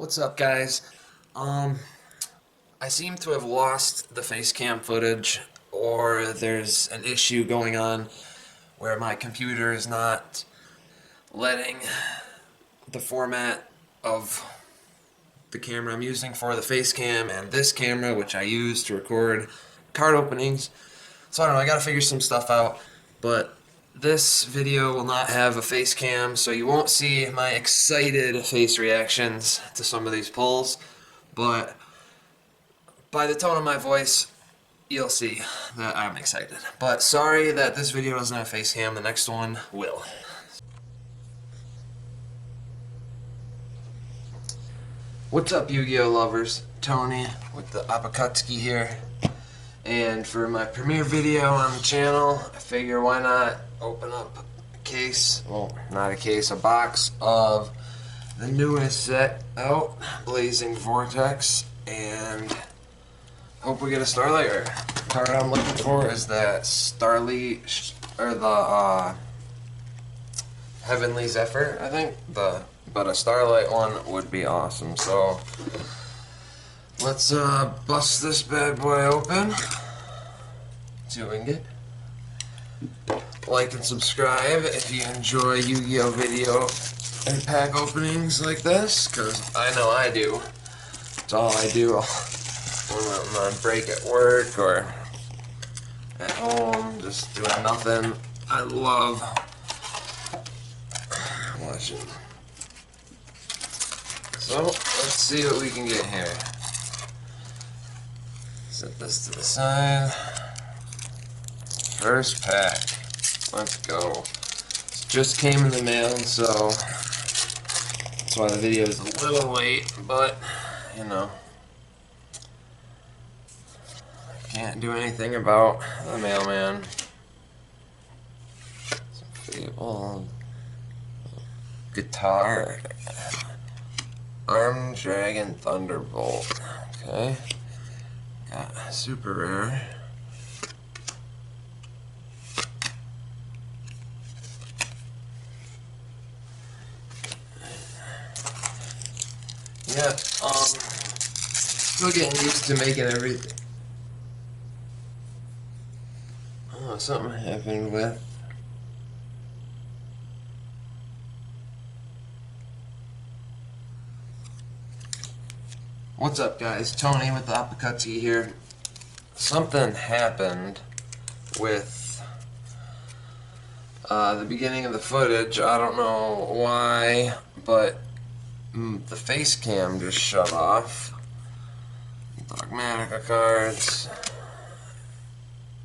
What's up, guys? I seem to have lost the face cam footage, or there's an issue going on where my computer is not letting the format of the camera I'm using for the face cam and this camera, which I use to record card openings. So I don't know, I gotta figure some stuff out, but this video will not have a face cam, so you won't see my excited face reactions to some of these pulls, but by the tone of my voice, you'll see that I'm excited. But sorry that this video doesn't have face cam, the next one will. What's up, Yu-Gi-Oh lovers? Tony with the Apakutski here. And for my premiere video on the channel, I figure why not open up a case, well, not a case, a box of the newest set out, Blazing Vortex, and hope we get a Starlight rare. The card I'm looking for is that Starlight, or the Heavenly Zephyr, I think, but a Starlight one would be awesome. So let's bust this bad boy open. See what we can get. Like and subscribe if you enjoy Yu-Gi-Oh video and pack openings like this, because I know I do. It's all I do when I'm on break at work or at home, just doing nothing. I love watching. So let's see what we can get here. Set this to the side. First pack. Let's go. It just came in the mail, so that's why the video is a little late, but you know, I can't do anything about the mailman. Some Fable guitar. Arm Dragon Thunderbolt. Okay. Got a super rare. Yeah, still getting used to making everything. Oh, something happened with. What's up, guys? Tony with the Apakutski here. Something happened with the beginning of the footage. I don't know why, but the face cam just shut off. Dogmatica cards.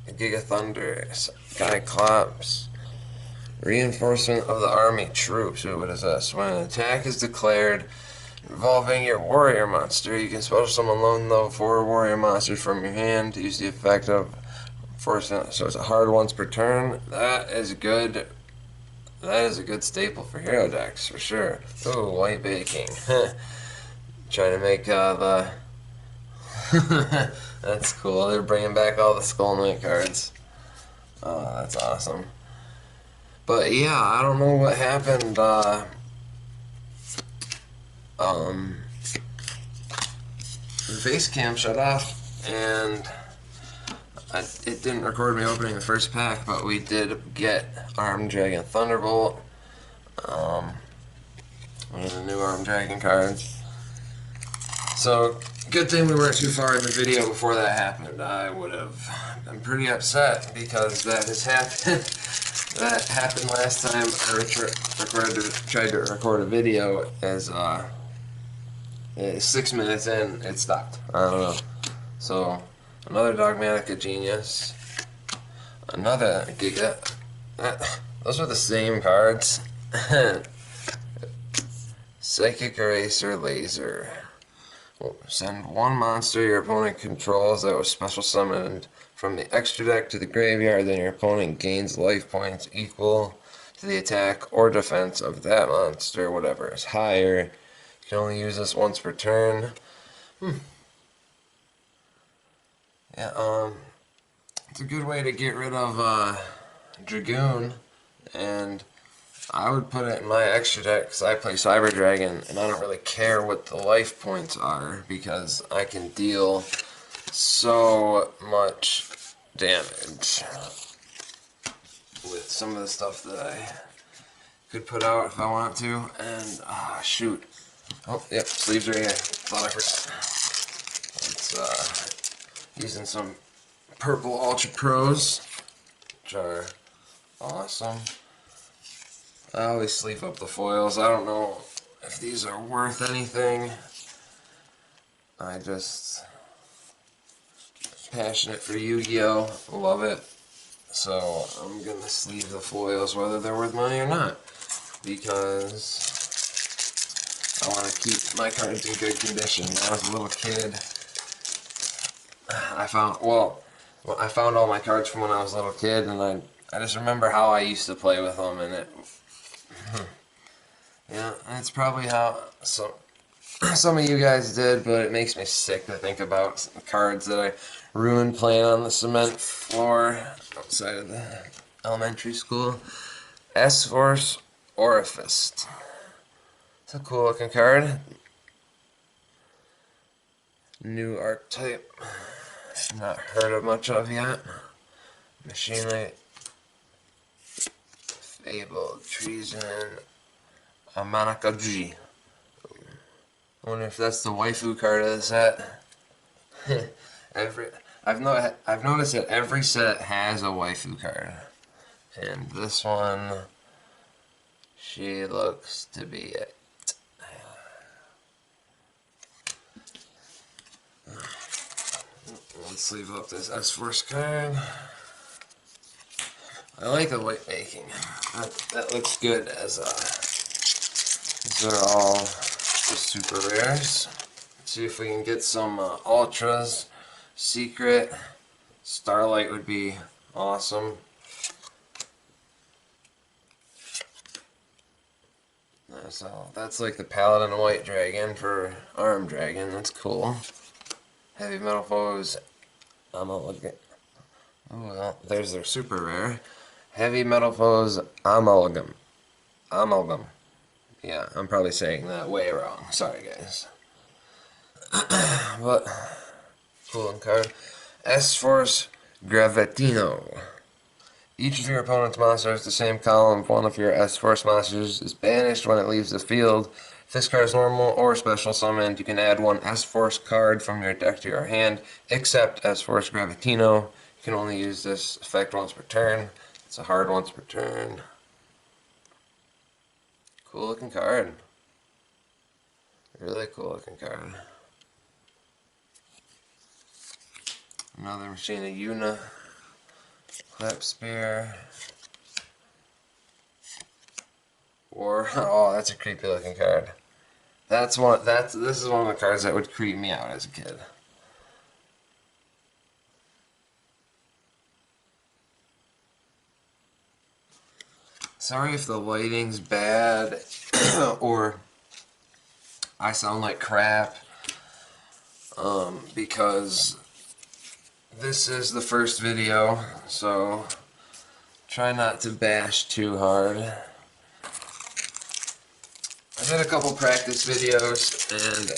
Giga Thunder. Cyclops. Reinforcement of the army troops. Ooh, what is this? When an attack is declared involving your warrior monster, you can special summon lone level 4 warrior monsters from your hand to use the effect of forcing. So it's a hard once per turn. That is good. That is a good staple for hero decks for sure. Ooh, white baking. Trying to make the. That's cool. They're bringing back all the Skull Knight cards. Oh, that's awesome. But yeah, I don't know what happened. The face cam shut off, and it didn't record me opening the first pack, but we did get Arm Dragon Thunderbolt. One of the new Arm Dragon cards. So, good thing we weren't too far in the video before that happened. I would have been pretty upset because that has happened. That happened last time I tried to record a video as 6 minutes in, it stopped. I don't know. So, another Dogmatica Genius. Another Giga. Those are the same cards. Psychic Eraser Laser. Send one monster your opponent controls that was special summoned from the extra deck to the graveyard, then your opponent gains life points equal to the attack or defense of that monster, whatever is higher. You can only use this once per turn. Yeah, it's a good way to get rid of Dragoon, and I would put it in my extra deck because I play Cyber Dragon, and I don't really care what the life points are because I can deal so much damage with some of the stuff that I could put out if I want to. And shoot, oh yep, sleeves right here. Thought I forgot. It's using some purple Ultra Pros, which are awesome. I always sleeve up the foils. I don't know if these are worth anything. I just passionate for Yu-Gi-Oh! Love it. So I'm gonna sleeve the foils whether they're worth money or not. Because I want to keep my cards in good condition. When I was a little kid, I found all my cards from when I was a little kid, and I just remember how I used to play with them, and it, yeah, that's probably how some of you guys did, but it makes me sick to think about cards that I ruined playing on the cement floor outside of the elementary school. S-Force Orifice. It's a cool looking card. New archetype. Not heard of much of yet. Machinery. Fable. Treason. Amanaka G. I wonder if that's the waifu card of the set. I've noticed that every set has a waifu card. And this one, she looks to be it. Let's leave up this S-Force card. I like the white baking. That looks good as these are all the super rares. Let's see if we can get some ultras. Secret. Starlight would be awesome. So that's like the Paladin White Dragon for Arm Dragon. That's cool. Heavy Metal Foes. I'm gonna look at. Oh well, there's their super rare. Heavy Metal Foes Amalgam. Amalgam. Yeah, I'm probably saying that way wrong. Sorry, guys. But cool card. S-Force Gravitino. Each of your opponent's monsters the same column of one of your S-Force monsters is banished when it leaves the field. If this card is normal or special summoned, you can add one S-Force card from your deck to your hand, except S-Force Gravitino. You can only use this effect once per turn. It's a hard once per turn. Cool looking card. Really cool looking card. Another Machine of Yuna. Clap Spear. Or oh, that's a creepy looking card. This is one of the cards that would creep me out as a kid. Sorry if the lighting's bad or I sound like crap. Because this is the first video, so try not to bash too hard. I did a couple practice videos, and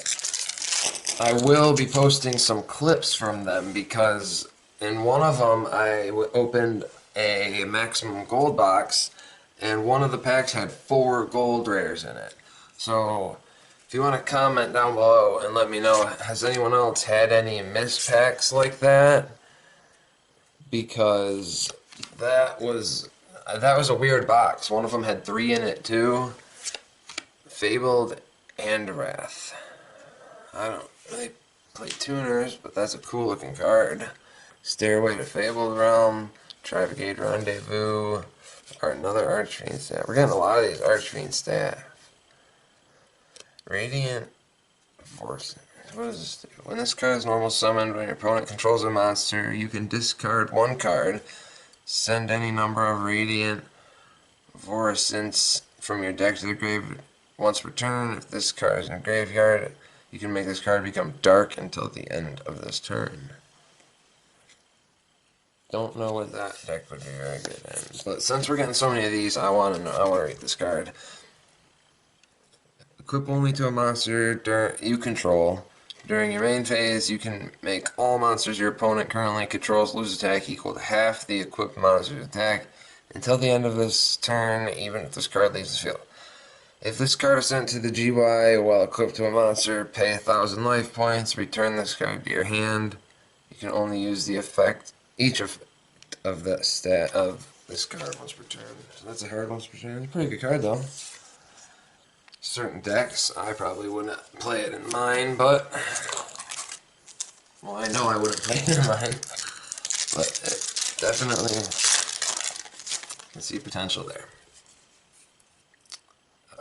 I will be posting some clips from them because in one of them I opened a maximum gold box, and one of the packs had 4 gold rares in it. So if you want to comment down below and let me know, has anyone else had any missed packs like that? Because that was a weird box. One of them had 3 in it too. Fabled and Wrath. I don't really play tuners, but that's a cool looking card. Stairway to Fabled Realm, Trivigate Rendezvous, or another Archfiend staff. We're getting a lot of these Archfiend staff. Radiant Force. What does this do? When this card is normal summoned, when your opponent controls a monster, you can discard 1 card, send any number of Radiant Vortices from your deck to the grave once per turn. If this card is in a graveyard, you can make this card become dark until the end of this turn. don't know what that deck would be very good in. But since we're getting so many of these, I want to know. I want to read this card. Equip only to a monster you control. During your main phase, you can make all monsters your opponent currently controls lose attack equal to half the equipped monster's attack until the end of this turn, even if this card leaves the field. If this card is sent to the GY while equipped to a monster, pay 1,000 life points, return this card to your hand. You can only use the effect, each of the stat of this card once per turn. So that's a hard once per turn. Pretty good card though. Certain decks, I probably wouldn't play it in mine, but well, I know I wouldn't play it in mine, but it definitely can see potential there.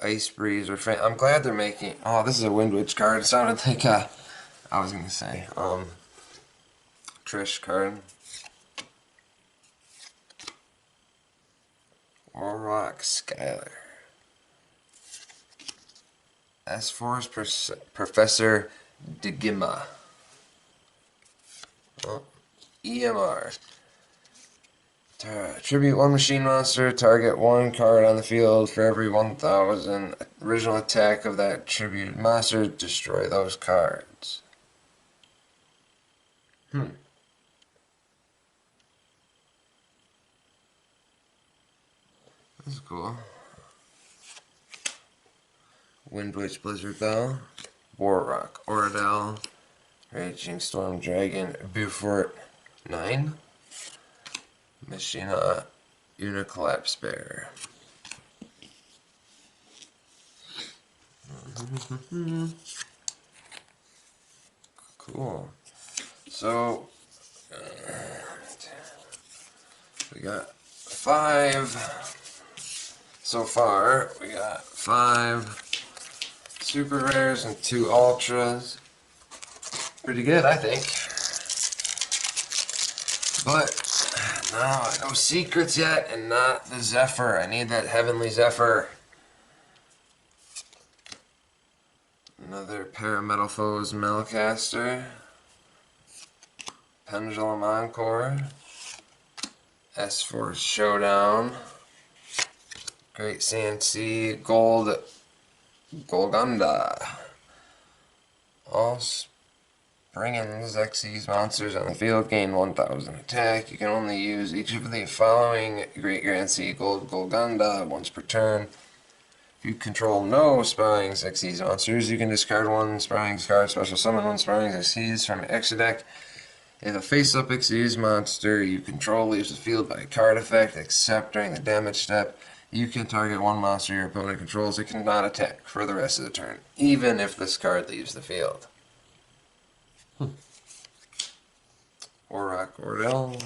Ice Breeze or I'm glad they're making. Oh, this is a Wind Witch card. It sounded like I was gonna say Trish card. Warlock Skylar. S4's Professor Degima. Oh, EMR. Tribute one machine monster, target one card on the field for every 1,000 original attack of that tributed monster, destroy those cards. That's cool. Windwitch Blizzard Bell, Warrock Oradell, Raging Storm Dragon, Beaufort 9, Machina Unicollapse Bear. Cool. So, we got 5 so far. We got 5 super rares and 2 ultras. Pretty good, I think. But no secrets yet, and not the Zephyr. I need that Heavenly Zephyr. Another Parametal Foes Melcaster. Pendulum Encore. S4 Showdown. Great CNC Gold Golganda. All Springens Xyz monsters on the field gain 1,000 attack. You can only use each of the following Great Grand Sea Gold Golganda once per turn. If you control no Springens Xyz monsters, you can discard one Springens card, special summon one Springens Xyz from your extra deck. If a face-up Xyz monster you control leaves the field by a card effect, except during the damage step, you can target one monster your opponent controls. It cannot attack for the rest of the turn, even if this card leaves the field. Warrock Ordell,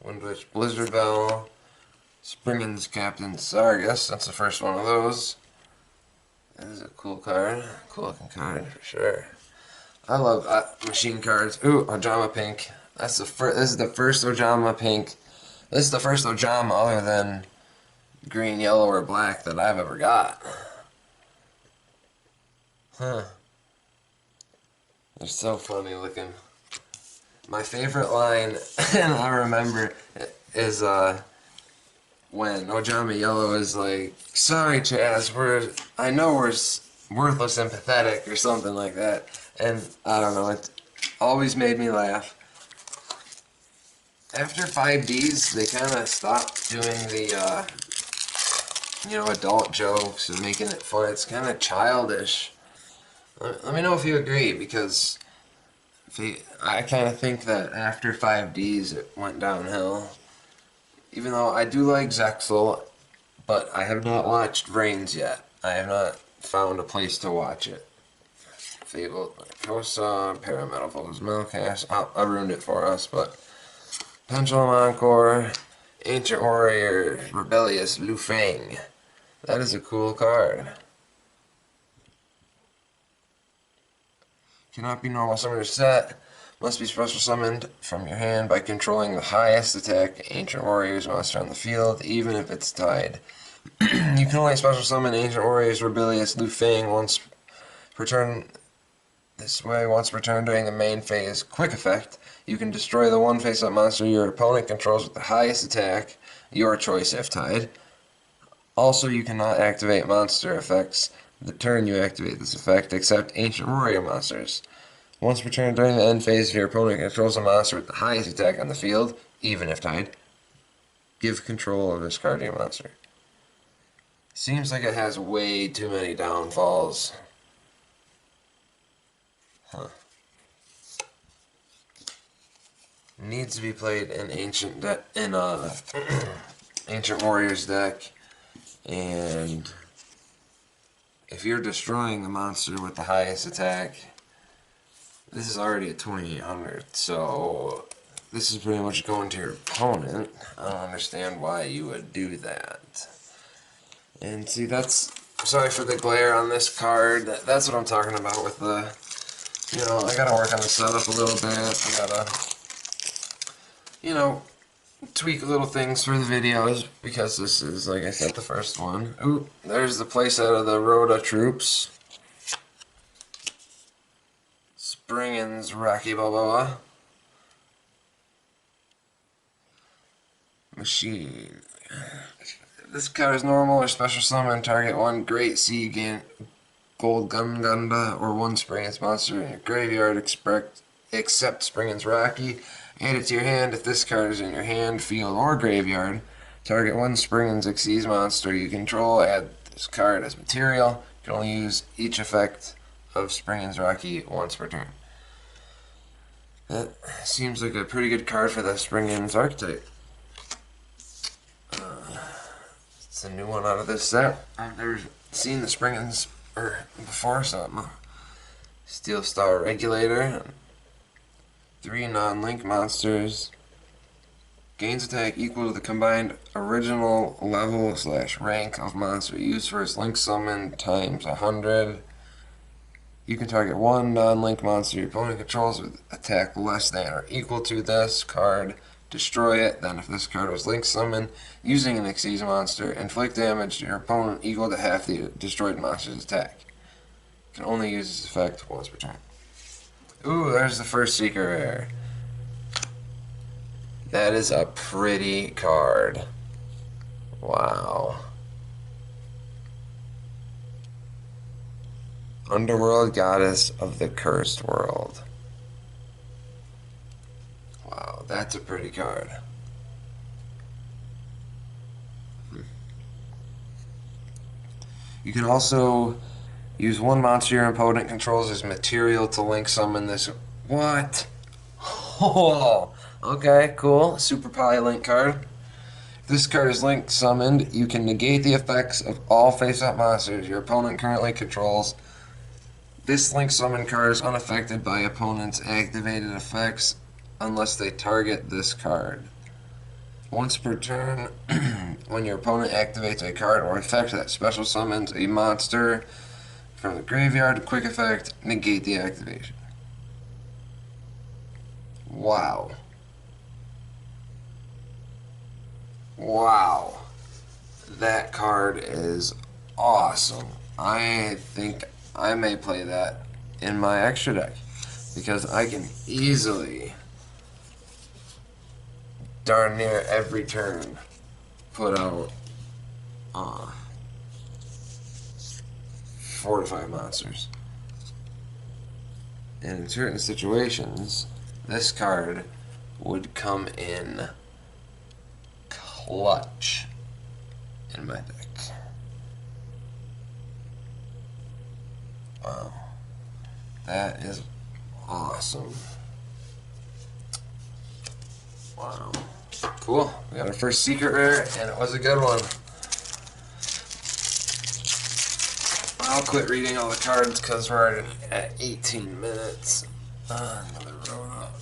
Windwitch Blizzard Bell, Springens Captain Sargus. That's the first one of those. That is a cool card. Cool looking card for sure. I love machine cards. Ooh, Ojama Pink. This is the first Ojama Pink. This is the first Ojama other than green, yellow, or black that I've ever got. Huh. They're so funny looking. My favorite line, and I remember, is when Ojama Yellow is like, "Sorry, Chaz, I know we're worthless and pathetic," or something like that. And I don't know, it always made me laugh. After 5Ds, they kind of stopped doing the, adult jokes and making it fun. It's kind of childish. Let me know if you agree, because I kind of think that after 5Ds, it went downhill. Even though I do like Zexal, but I have not watched Reigns yet. I have not found a place to watch it. Fabled Kosa, Parametal Foes Melcast. I ruined it for us, but Pendulum Encore, Ancient Warrior, Rebellious Lu Feng. That is a cool card. Cannot be normal summoner set. Must be special summoned from your hand by controlling the highest attack Ancient Warriors monster on the field, even if it's tied. You can only special summon Ancient Warriors Rebellious Lu Feng once per turn. This way, once per turn during the main phase quick effect, You can destroy the one face-up monster your opponent controls with the highest attack, your choice if tied. Also, you cannot activate monster effects the turn you activate this effect, except Ancient Warrior monsters. Once per turn during the end phase, if your opponent controls a monster with the highest attack on the field, even if tied, give control of this card to your monster. Seems like it has way too many downfalls. Huh. Needs to be played in Ancient Warriors deck, and if you're destroying the monster with the highest attack, this is already at 2800, so this is pretty much going to your opponent. I don't understand why you would do that. And see, that's, sorry for the glare on this card. That's what I'm talking about with the, you know, I gotta work on the setup a little bit. I gotta, you know, tweak little things for the videos, because this is, like I said, the first one. Ooh, there's the playset of the Rhoda troops. Springin's Rocky Balboa. Machine. This card is normal or special summon. Target one Great Sea Gold Gungunda or one Springin's monster in your graveyard except Springin's Rocky. Add it to your hand. If this card is in your hand, field, or graveyard, target one Springin's Xyz monster you control. Add this card as material. You can only use each effect of Springin's Rocky once per turn. That seems like a pretty good card for the Springin's archetype. It's a new one out of this set. I've never seen the Springin's before, so I'm a Steel Star Regulator. 3 non-link monsters. Gains attack equal to the combined original level / rank of monster used for its link summon times 100. You can target one non-link monster your opponent controls with attack less than or equal to this card. Destroy it. Then if this card was link summoned using an Xyz monster, inflict damage to your opponent equal to half the destroyed monster's attack. You can only use this effect once per turn. Ooh, there's the first Seeker Rare. That is a pretty card. Wow. Underworld Goddess of the Cursed World. Wow, that's a pretty card. You can also use one monster your opponent controls as material to link summon this. What? Oh, okay, cool. Super Poly Link card. If this card is link summoned, you can negate the effects of all face-up monsters your opponent currently controls. This link summon card is unaffected by opponent's activated effects unless they target this card. Once per turn, when your opponent activates a card or effect that special summons a monster from the graveyard, quick effect, negate the activation. Wow. Wow. That card is awesome. I think I may play that in my extra deck, because I can easily, darn near every turn, put out 4 to 5 monsters. And in certain situations, this card would come in clutch in my deck. Wow. That is awesome. Wow. Cool. We got our first secret rare, and it was a good one. I'll quit reading all the cards because we're already at 18 minutes. Another road up.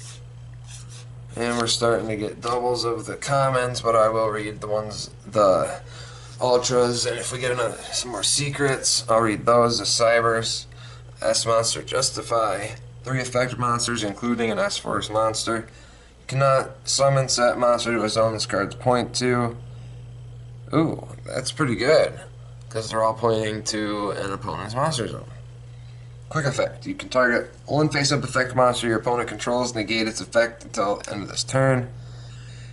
And we're starting to get doubles of the commons, but I will read the ultras, and if we get some more secrets, I'll read those. The Cybers, S Monster Justify, 3 effect monsters, including an S-Force monster. You cannot summon set monster to a zone this card's point to. Ooh, that's pretty good, because they're all pointing to an opponent's monster zone. Quick effect. You can target one face-up effect monster your opponent controls, negate its effect until the end of this turn.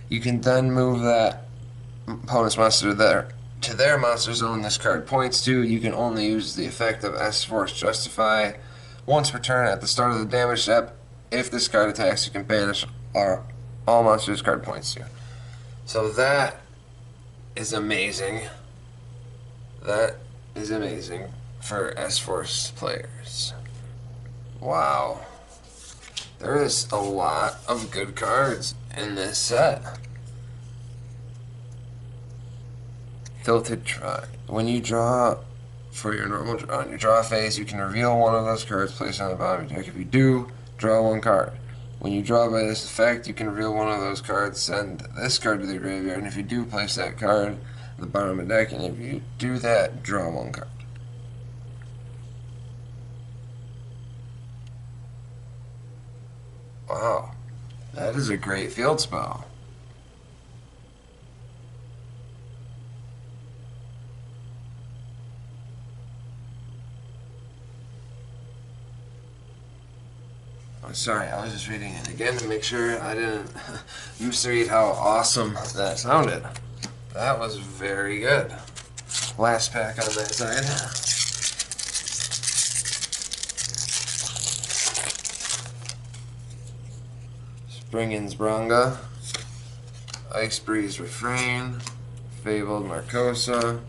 You can then move that opponent's monster to their monster zone this card points to. You can only use the effect of S-Force Justify once per turn at the start of the damage step. If this card attacks, you can banish all monsters card points to. So that is amazing. That is amazing for S-Force players. Wow. There is a lot of good cards in this set. Tilted Try. When you draw for your normal draw, on your draw phase, you can reveal one of those cards placed on the bottom of your deck. If you do, draw one card. When you draw by this effect, you can reveal one of those cards, send this card to the graveyard, and if you do, place that card at the bottom of the deck, and if you do that, draw one card. Wow, that is a great field spell. Oh, sorry, I was just reading it again to make sure I didn't misread how awesome that sounded. That was very good. Last pack on that side. Springin's Branga, Ice Breeze Refrain, Fabled Marcosa,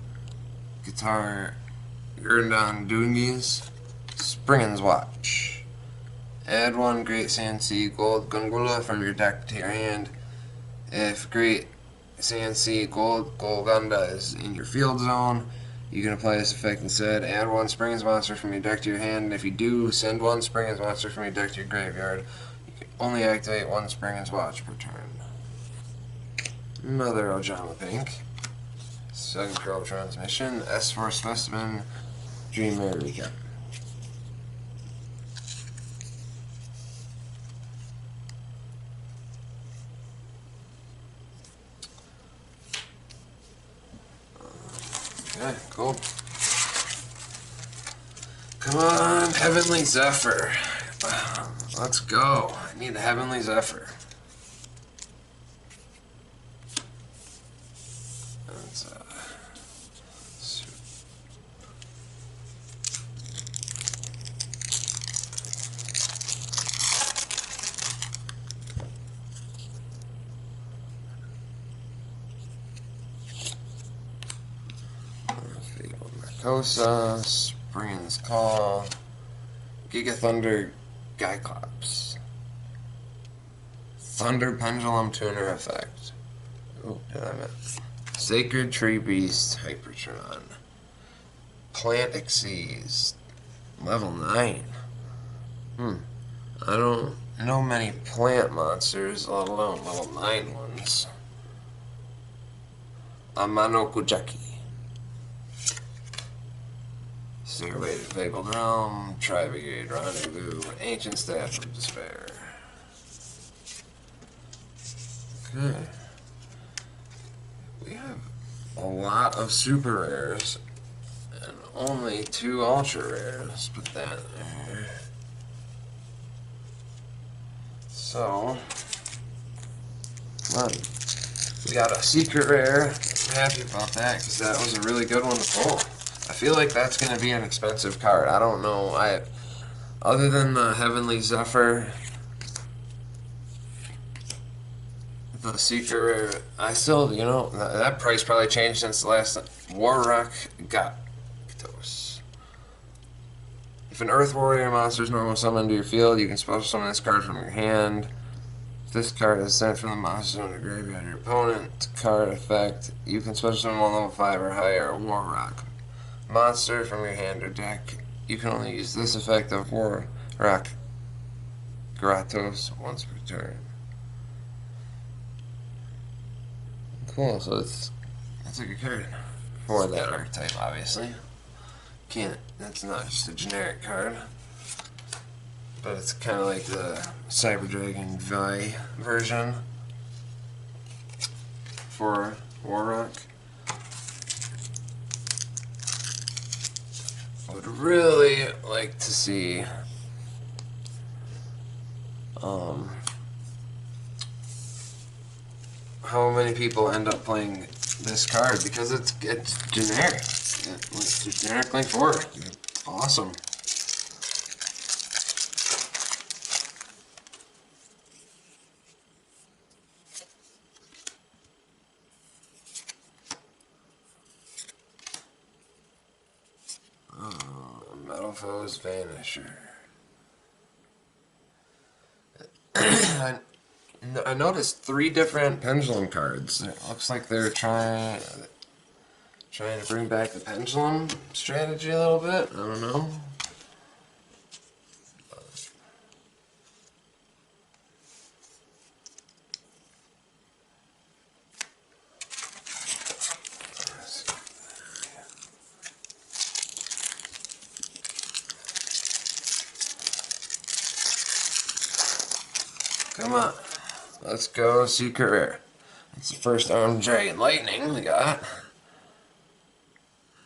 Guitar Gurdon Doongies, Springin's Watch. Add one Great Sand Sea Gold Gungula from your deck to your hand. If Great Sand Sea Gold Golgunda is in your field zone, you can apply this effect instead. Add one Springin's monster from your deck to your hand, and if you do, send one Springin's monster from your deck to your graveyard. You can only activate one Springin's Watch per turn. Another Ojama Pink. Second Curl Transmission. S-Force Specimen. Dream Mare Recap. Okay, cool. Come on, Heavenly Zephyr. Let's go. I need a Heavenly Zephyr. That's, Marcosa, Springin's Call, Giga Thunder, Gyclops, Thunder Pendulum Tuner Effect. Oh, damn it. Sacred Tree Beast, Hypertron, Plant Xyz, level 9. I don't know many plant monsters, let alone level 9 ones. Amano Kujaki. Circulated Fabled Realm, Tri-Brigade Rendezvous, Ancient Staff of Despair. Okay. We have a lot of super rares and only 2 ultra rares. Put that there. So, come on. We got a secret rare. I'm happy about that because that was a really good one to pull. I feel like that's going to be an expensive card. I don't know. Other than the Heavenly Zephyr, the secret rare, I still, that price probably changed since the last time. Warrock Gatos. If an Earth Warrior monster is normal summoned to your field, you can special summon this card from your hand. If this card is sent from the monster zone to graveyard of your opponent, card effect, you can special summon one level 5 or higher Warrock monster from your hand or deck. You can only use this effect of Warrock Gratos once per turn. Cool, so that's a good card for that archetype, obviously. That's not just a generic card, but it's kind of like the Cyber Dragon Vi version for Warrock. would really like to see how many people end up playing this card, because it's generic. It's a generic Link 4. Awesome. Metal Foes Vanisher. I noticed 3 different pendulum cards. It looks like they're trying to bring back the pendulum strategy a little bit. I don't know. Come on. Let's go Secret Rare. It's the first Armed Dragon Lightning we got.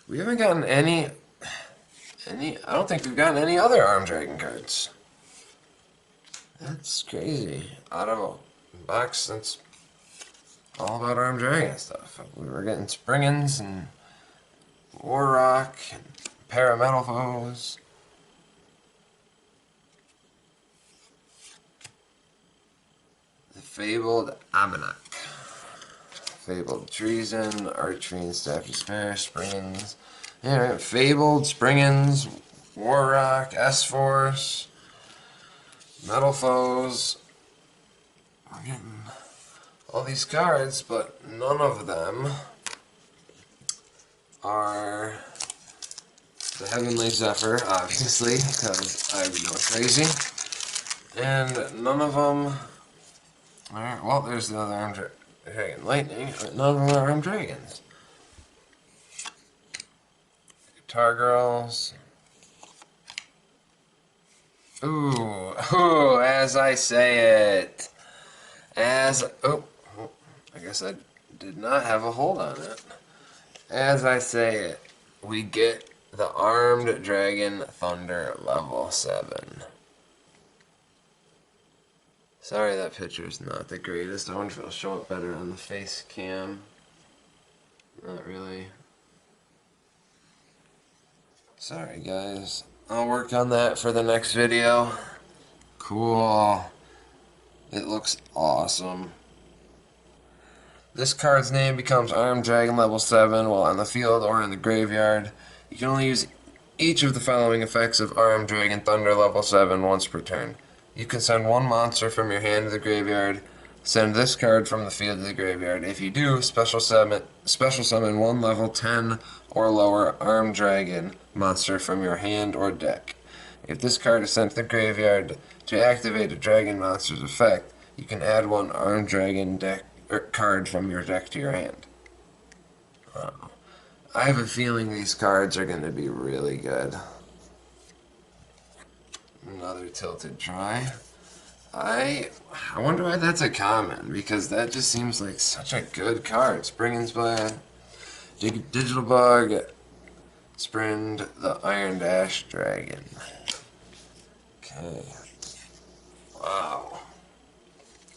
We haven't gotten any. I don't think we've gotten any other Armed Dragon cards. That's crazy. Out of a box that's all about Armed Dragon stuff. We were getting Springins and War Rock and Parametal Foes. The Fabled Amonak. Fabled Treason, Archery, Staff Despair, Springins. Yeah, right. Fabled, Springins, War Rock, S-Force, Metal Foes. We're getting all these cards, but none of them are the Heavenly Zephyr, obviously, because I'm going crazy. And none of them are, well, there's the other Armed Dragon Lightning, but none of them are Armed Dragons. Guitar Girls. Ooh, as I say it. Oh, I guess I did not have a hold on it. As I say it, we get the Armed Dragon Thunder level 7. Sorry that picture is not the greatest. I wonder if it'll show up better on the face cam. Not really. Sorry guys. I'll work on that for the next video. Cool. It looks awesome. This card's name becomes Armed Dragon level 7 while on the field or in the graveyard. You can only use each of the following effects of Armed Dragon Thunder level 7 once per turn. You can send 1 monster from your hand to the graveyard. Send this card from the field to the graveyard. If you do, special summon 1 level 10 or lower Armed Dragon monster from your hand or deck. If this card is sent to the graveyard to activate a dragon monster's effect, you can add 1 Armed Dragon deck card from your deck to your hand. I have a feeling these cards are going to be really good. Another Tilted Try. I wonder why that's a common, because that just seems like such a good card. Springins Blade, Digital Bug, Sprind the Iron Dash Dragon. Okay. Wow.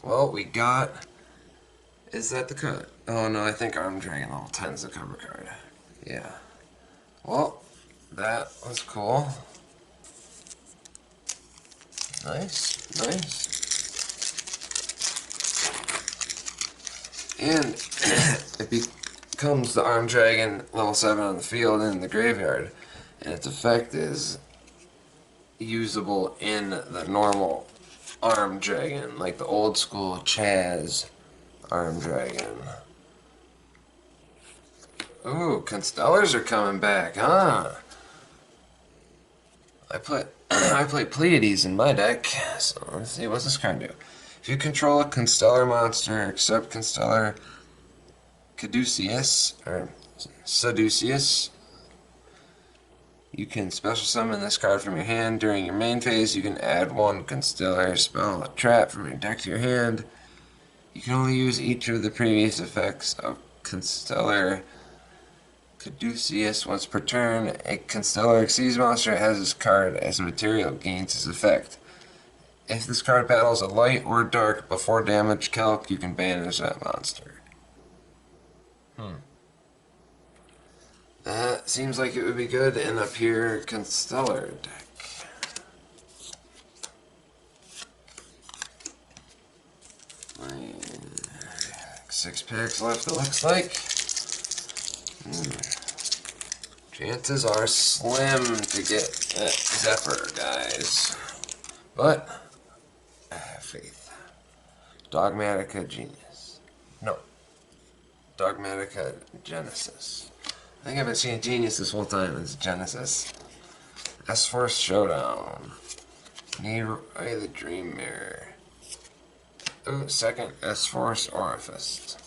Well, we got... Is that the card? Oh no, I think Armed Dragon level 10 is the cover card. Yeah. Well, that was cool. Nice, nice. And it becomes the Armed Dragon level 7 on the field and in the graveyard. And its effect is usable in the normal Armed Dragon, like the old school Chaz Armed Dragon. Ooh, Constellars are coming back, huh? I play Pleiades in my deck, so let's see, what's this card do? If you control a Constellar monster, except Constellar Caduceus, or Seduceus, you can special summon this card from your hand. During your main phase, you can add 1 Constellar spell or trap from your deck to your hand. You can only use each of the previous effects of Constellar Caduceus. Once per turn, a Constellar Xyz monster has this card as a material gains its effect. If this card battles a light or dark before damage calc, you can banish that monster. That seems like it would be good in a pure Constellar deck. 6 packs left, it looks like. Chances are slim to get that Zephyr, guys. But I have faith. Dogmatica Genius. No. Dogmatica Genesis. I think I've been seeing Genius this whole time. It's Genesis. S-Force Showdown. Neroy the Dream Mirror. Ooh, second S-Force Orifice.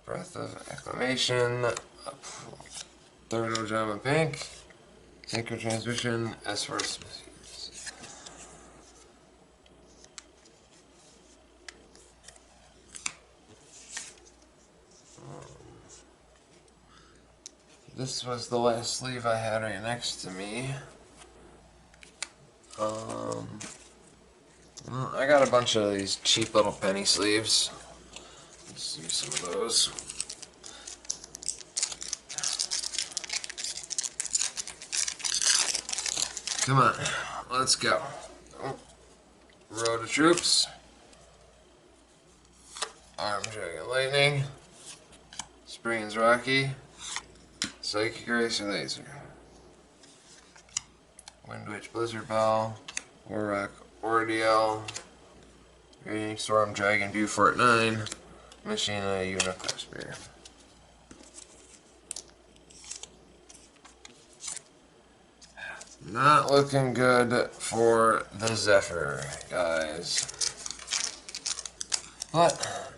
Breath of Acclamation. Third Ojama Pink. Synchro Transmission. S-Force Machines. This was the last sleeve I had right next to me. Well, I got a bunch of these cheap little penny sleeves. Let's use some of those. Come on, let's go. Oh. Road of Troops. Arm Dragon Lightning. Springs Rocky. Psychic Eraser Laser. Wind Witch Blizzard Bell. Warrock Ordeal. Raging Storm Dragon Beaufort 9. Machina Uniclass Spear. Not looking good for the Zephyr, guys. But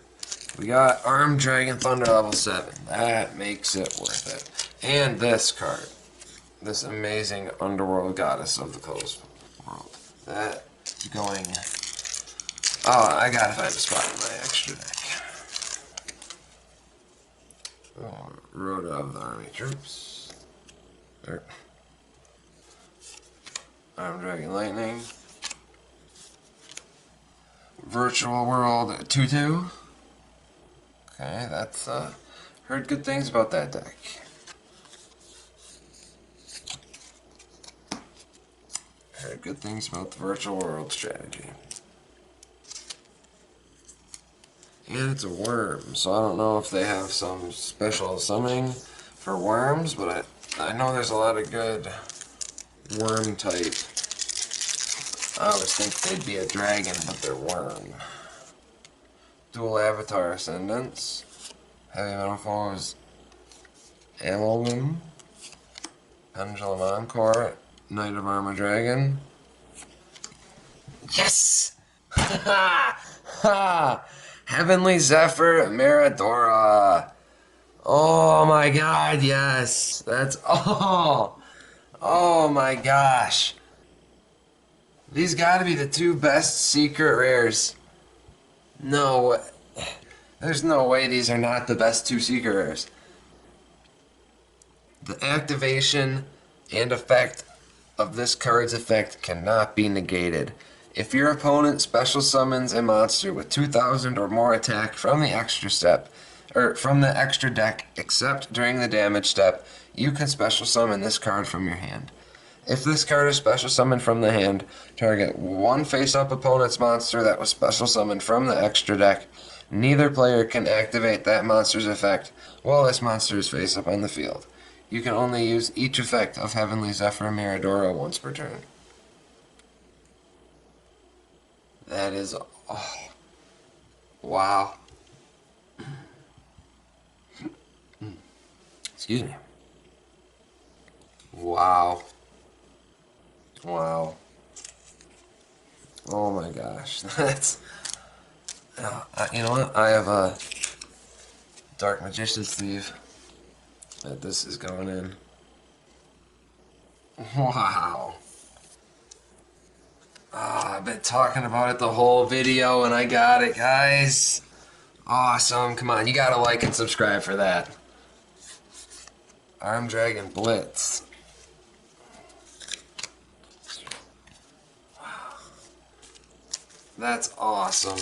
we got Armed Dragon Thunder level 7. That makes it worth it. And this card. This amazing Underworld Goddess of the Closed World. That going... Oh, I gotta find a spot in my extra deck. Oh, Rhoda of the Army Troops. There. Armed Dragon Lightning. Virtual World 2/2. Okay, that's heard good things about that deck. Heard good things about the Virtual World strategy. And it's a worm, so I don't know if they have some special summoning for worms, but I know there's a lot of good worm type. I always think they'd be a dragon, but they're worm. Dual Avatar Ascendants. Heavy Metal Foes. Amalgam. Pendulum Encore. Knight of Armor Dragon. Yes! Ha ha! Heavenly Zephyr Meridora. Oh my god, yes. That's all. Oh my gosh. These gotta be the two best secret rares. No, there's no way these are not the best two secret rares. The activation and effect of this card's effect cannot be negated. If your opponent special summons a monster with 2,000 or more attack from the extra step, or from the extra deck, except during the damage step, you can special summon this card from your hand. If this card is special summoned from the hand, target one face-up opponent's monster that was special summoned from the extra deck. Neither player can activate that monster's effect while this monster is face-up on the field. You can only use each effect of Heavenly Zephyr Meridora once per turn. That is... oh, wow. Excuse me. Wow. Wow. Oh my gosh. That's... you know what? I have a Dark Magician sleeve that this is going in. Wow. I've been talking about it the whole video and I got it, guys. Awesome. Come on, you gotta like and subscribe for that. Arm Dragon Blitz. That's awesome.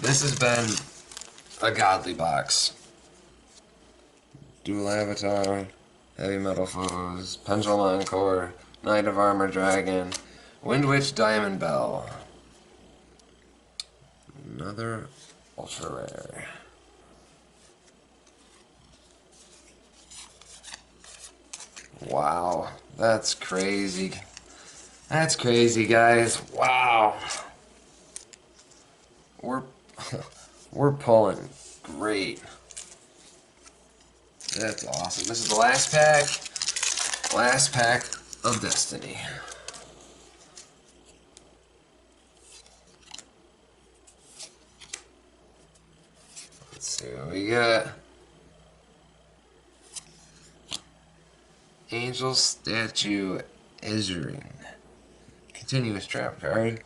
This has been a godly box. Dual Avatar, Heavy Metal Foes, Pendulum Encore, Knight of Armor Dragon, Wind Witch Diamond Bell. Another ultra rare. Wow, that's crazy. That's crazy, guys. Wow. We're we're pulling great. That's awesome. This is the last pack. Last pack of Destiny. Let's see what we got. Angel Statue Ezrin. Continuous trap card.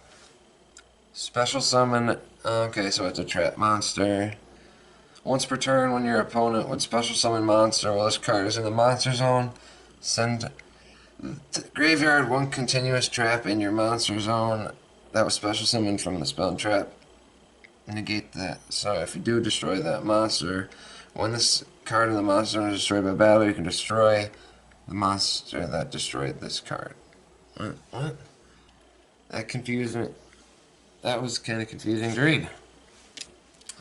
Special summon. Okay, so it's a trap monster. Once per turn, when your opponent would special summon monster while this card is in the monster zone, send to graveyard one continuous trap in your monster zone that was special summoned from the spell and trap. Negate that. So if you do destroy that monster, when this card in the monster zone is destroyed by battle, you can destroy the monster that destroyed this card. What? That confused me. That was kind of confusing to read.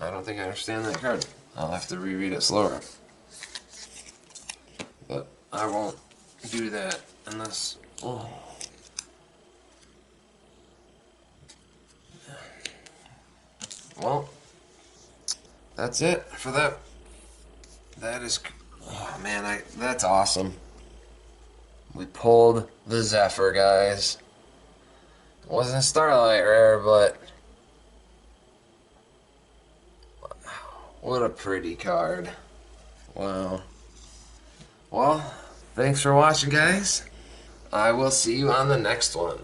I don't think I understand that card. I'll have to reread it slower. But I won't do that unless... Oh. Well, that's it for that. That is... Oh man, that's awesome. We pulled the Zephyr, guys. It wasn't a Starlight Rare, but... What a pretty card. Wow. Well, thanks for watching, guys. I will see you on the next one.